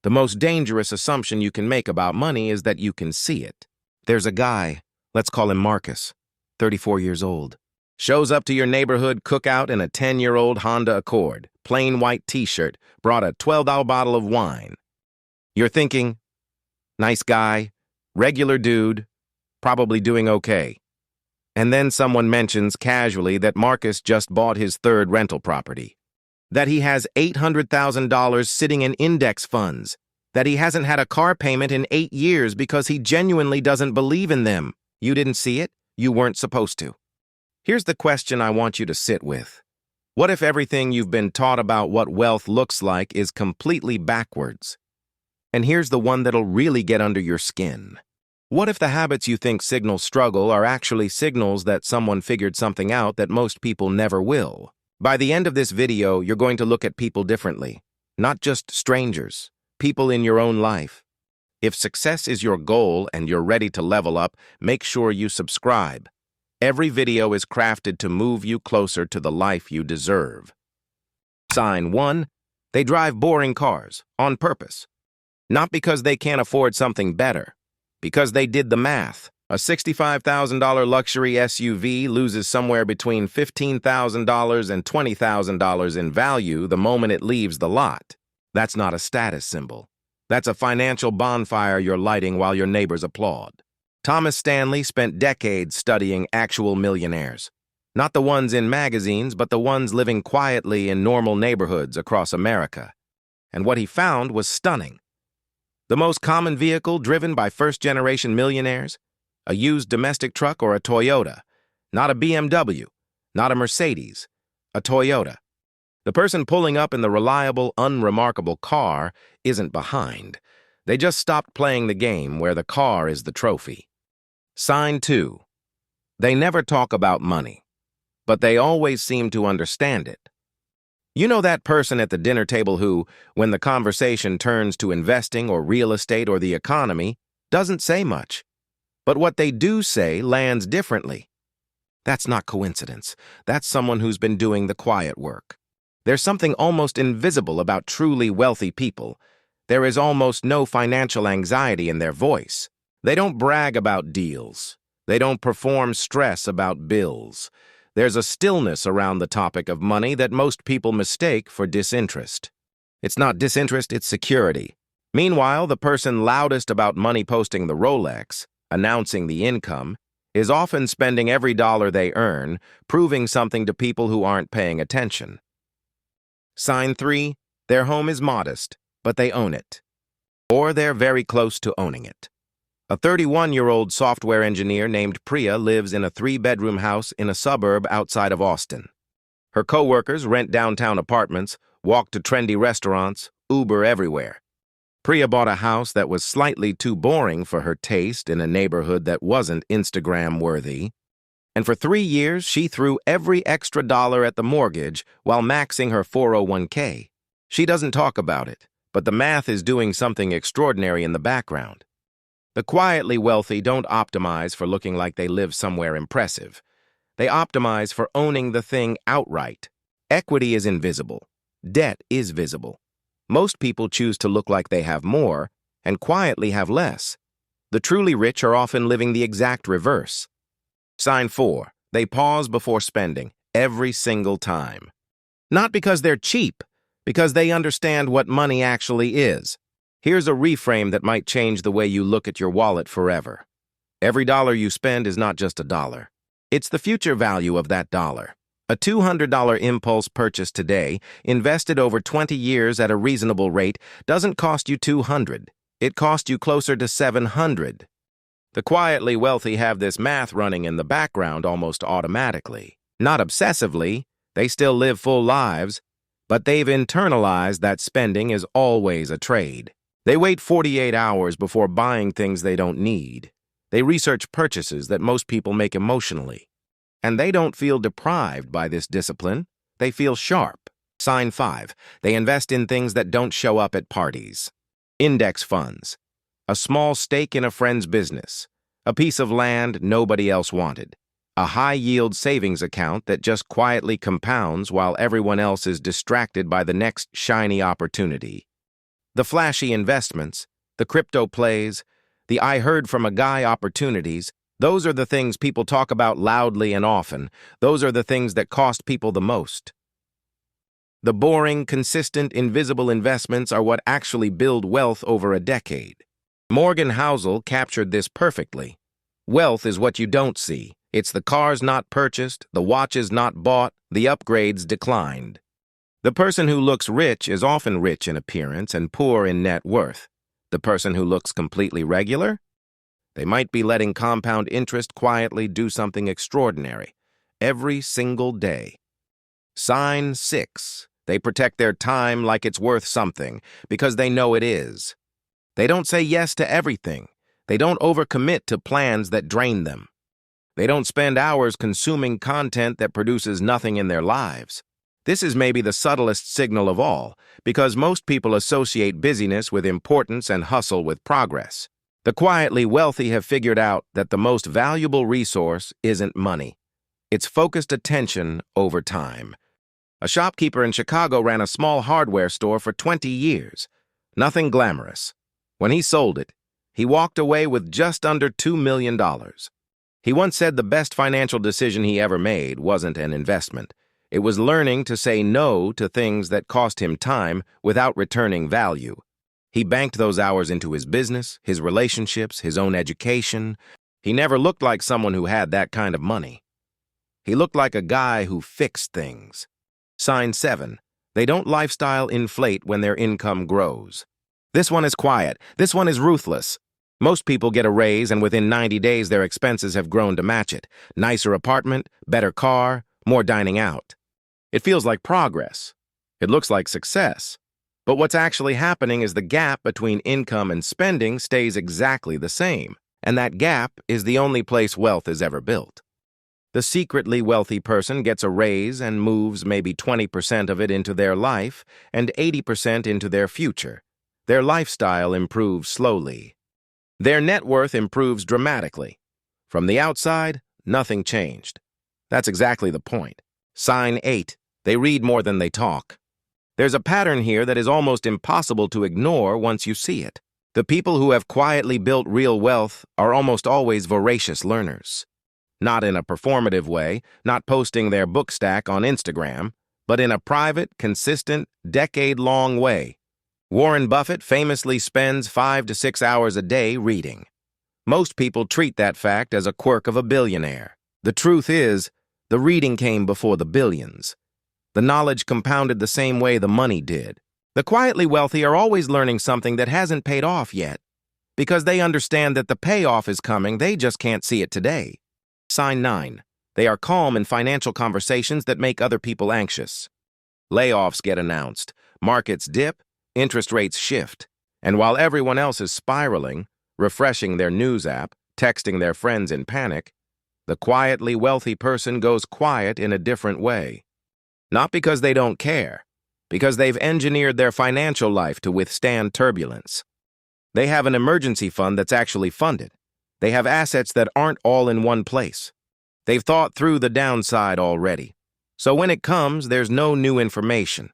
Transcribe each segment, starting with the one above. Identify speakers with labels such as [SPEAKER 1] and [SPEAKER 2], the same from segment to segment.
[SPEAKER 1] The most dangerous assumption you can make about money is that you can see it. There's a guy, let's call him Marcus, 34 years old. Shows up to your neighborhood cookout in a 10-year-old Honda Accord, plain white t-shirt, brought a $12 bottle of wine. You're thinking, nice guy, regular dude, probably doing okay. And then someone mentions casually that Marcus just bought his third rental property, that he has $800,000 sitting in index funds, that he hasn't had a car payment in 8 years because he genuinely doesn't believe in them. You didn't see it? You weren't supposed to. Here's the question I want you to sit with. What if everything you've been taught about what wealth looks like is completely backwards? And here's the one that'll really get under your skin. What if the habits you think signal struggle are actually signals that someone figured something out that most people never will? By the end of this video, you're going to look at people differently, not just strangers, people in your own life. If success is your goal and you're ready to level up, make sure you subscribe. Every video is crafted to move you closer to the life you deserve. Sign 1. They drive boring cars, on purpose. Not because they can't afford something better, because they did the math. A $65,000 luxury SUV loses somewhere between $15,000 and $20,000 in value the moment it leaves the lot. That's not a status symbol. That's a financial bonfire you're lighting while your neighbors applaud. Thomas Stanley spent decades studying actual millionaires. Not the ones in magazines, but the ones living quietly in normal neighborhoods across America. And what he found was stunning. The most common vehicle driven by first-generation millionaires? A used domestic truck or a Toyota. Not a BMW, not a Mercedes, a Toyota. The person pulling up in the reliable, unremarkable car isn't behind. They just stopped playing the game where the car is the trophy. Sign 2. They never talk about money, but they always seem to understand it. You know that person at the dinner table who, when the conversation turns to investing or real estate or the economy, doesn't say much. But what they do say lands differently. That's not coincidence. That's someone who's been doing the quiet work. There's something almost invisible about truly wealthy people. There is almost no financial anxiety in their voice. They don't brag about deals. They don't perform stress about bills. There's a stillness around the topic of money that most people mistake for disinterest. It's not disinterest, it's security. Meanwhile, the person loudest about money posting the Rolex, announcing the income, is often spending every dollar they earn, proving something to people who aren't paying attention. Sign 3. Their home is modest, but they own it. Or they're very close to owning it. A 31-year-old software engineer named Priya lives in a 3-bedroom house in a suburb outside of Austin. Her co-workers rent downtown apartments, walk to trendy restaurants, Uber everywhere. Priya bought a house that was slightly too boring for her taste in a neighborhood that wasn't Instagram-worthy. And for 3 years, she threw every extra dollar at the mortgage while maxing her 401k. She doesn't talk about it, but the math is doing something extraordinary in the background. The quietly wealthy don't optimize for looking like they live somewhere impressive. They optimize for owning the thing outright. Equity is invisible. Debt is visible. Most people choose to look like they have more and quietly have less. The truly rich are often living the exact reverse. Sign 4. They pause before spending, every single time. Not because they're cheap, because they understand what money actually is. Here's a reframe that might change the way you look at your wallet forever. Every dollar you spend is not just a dollar. It's the future value of that dollar. A $200 impulse purchase today, invested over 20 years at a reasonable rate, doesn't cost you $200. It costs you closer to $700. The quietly wealthy have this math running in the background almost automatically. Not obsessively, they still live full lives, but they've internalized that spending is always a trade. They wait 48 hours before buying things they don't need. They research purchases that most people make emotionally. And they don't feel deprived by this discipline. They feel sharp. Sign 5. They invest in things that don't show up at parties. Index funds. A small stake in a friend's business. A piece of land nobody else wanted. A high-yield savings account that just quietly compounds while everyone else is distracted by the next shiny opportunity. The flashy investments, the crypto plays, the I heard from a guy opportunities, those are the things people talk about loudly and often. Those are the things that cost people the most. The boring, consistent, invisible investments are what actually build wealth over a decade. Morgan Housel captured this perfectly. Wealth is what you don't see. It's the cars not purchased, the watches not bought, the upgrades declined. The person who looks rich is often rich in appearance and poor in net worth. The person who looks completely regular? They might be letting compound interest quietly do something extraordinary every single day. Sign 6. They protect their time like it's worth something because they know it is. They don't say yes to everything. They don't overcommit to plans that drain them. They don't spend hours consuming content that produces nothing in their lives. This is maybe the subtlest signal of all, because most people associate busyness with importance and hustle with progress. The quietly wealthy have figured out that the most valuable resource isn't money. It's focused attention over time. A shopkeeper in Chicago ran a small hardware store for 20 years. Nothing glamorous. When he sold it, he walked away with just under $2 million. He once said the best financial decision he ever made wasn't an investment. It was learning to say no to things that cost him time without returning value. He banked those hours into his business, his relationships, his own education. He never looked like someone who had that kind of money. He looked like a guy who fixed things. Sign 7. They don't lifestyle inflate when their income grows. This one is quiet. This one is ruthless. Most people get a raise and within 90 days their expenses have grown to match it. Nicer apartment, better car, more dining out. It feels like progress. It looks like success. But what's actually happening is the gap between income and spending stays exactly the same. And that gap is the only place wealth is ever built. The secretly wealthy person gets a raise and moves maybe 20% of it into their life and 80% into their future. Their lifestyle improves slowly. Their net worth improves dramatically. From the outside, nothing changed. That's exactly the point. Sign 8. They read more than they talk. There's a pattern here that is almost impossible to ignore once you see it. The people who have quietly built real wealth are almost always voracious learners. Not in a performative way, not posting their book stack on Instagram, but in a private, consistent, decade-long way. Warren Buffett famously spends 5 to 6 hours a day reading. Most people treat that fact as a quirk of a billionaire. The truth is, the reading came before the billions. The knowledge compounded the same way the money did. The quietly wealthy are always learning something that hasn't paid off yet. Because they understand that the payoff is coming, they just can't see it today. Sign 9. They are calm in financial conversations that make other people anxious. Layoffs get announced, markets dip, interest rates shift, and while everyone else is spiraling, refreshing their news app, texting their friends in panic, the quietly wealthy person goes quiet in a different way. Not because they don't care, because they've engineered their financial life to withstand turbulence. They have an emergency fund that's actually funded. They have assets that aren't all in one place. They've thought through the downside already. So when it comes, there's no new information.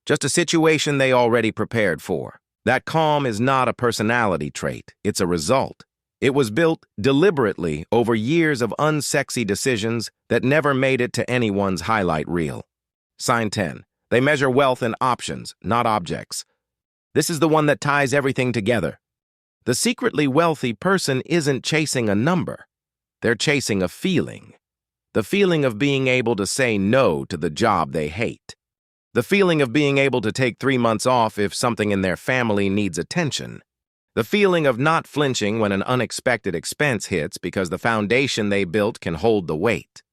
[SPEAKER 1] Just a situation they already prepared for. That calm is not a personality trait. It's a result. It was built deliberately over years of unsexy decisions that never made it to anyone's highlight reel. Sign 10. They measure wealth in options, not objects. This is the one that ties everything together. The secretly wealthy person isn't chasing a number. They're chasing a feeling. The feeling of being able to say no to the job they hate. The feeling of being able to take 3 months off if something in their family needs attention. The feeling of not flinching when an unexpected expense hits because the foundation they built can hold the weight.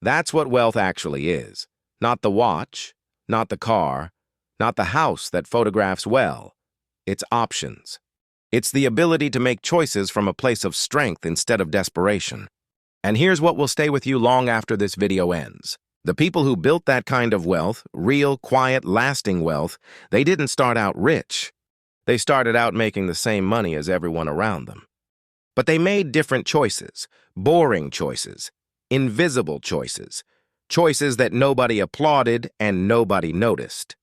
[SPEAKER 1] That's what wealth actually is. Not the watch, not the car, not the house that photographs well. It's options. It's the ability to make choices from a place of strength instead of desperation. And here's what will stay with you long after this video ends. The people who built that kind of wealth, real, quiet, lasting wealth, they didn't start out rich. They started out making the same money as everyone around them. But they made different choices, boring choices, invisible choices, choices that nobody applauded and nobody noticed.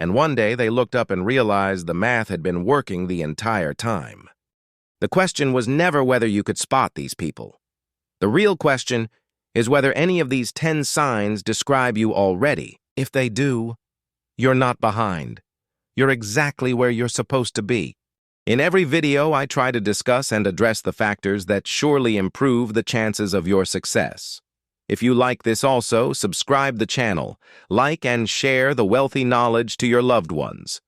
[SPEAKER 1] and one day they looked up and realized the math had been working the entire time. The question was never whether you could spot these people. The real question is whether any of these 10 signs describe you already. If they do, you're not behind. You're exactly where you're supposed to be. In every video, I try to discuss and address the factors that surely improve the chances of your success. If you like this also, subscribe the channel, like and share the wealthy knowledge to your loved ones.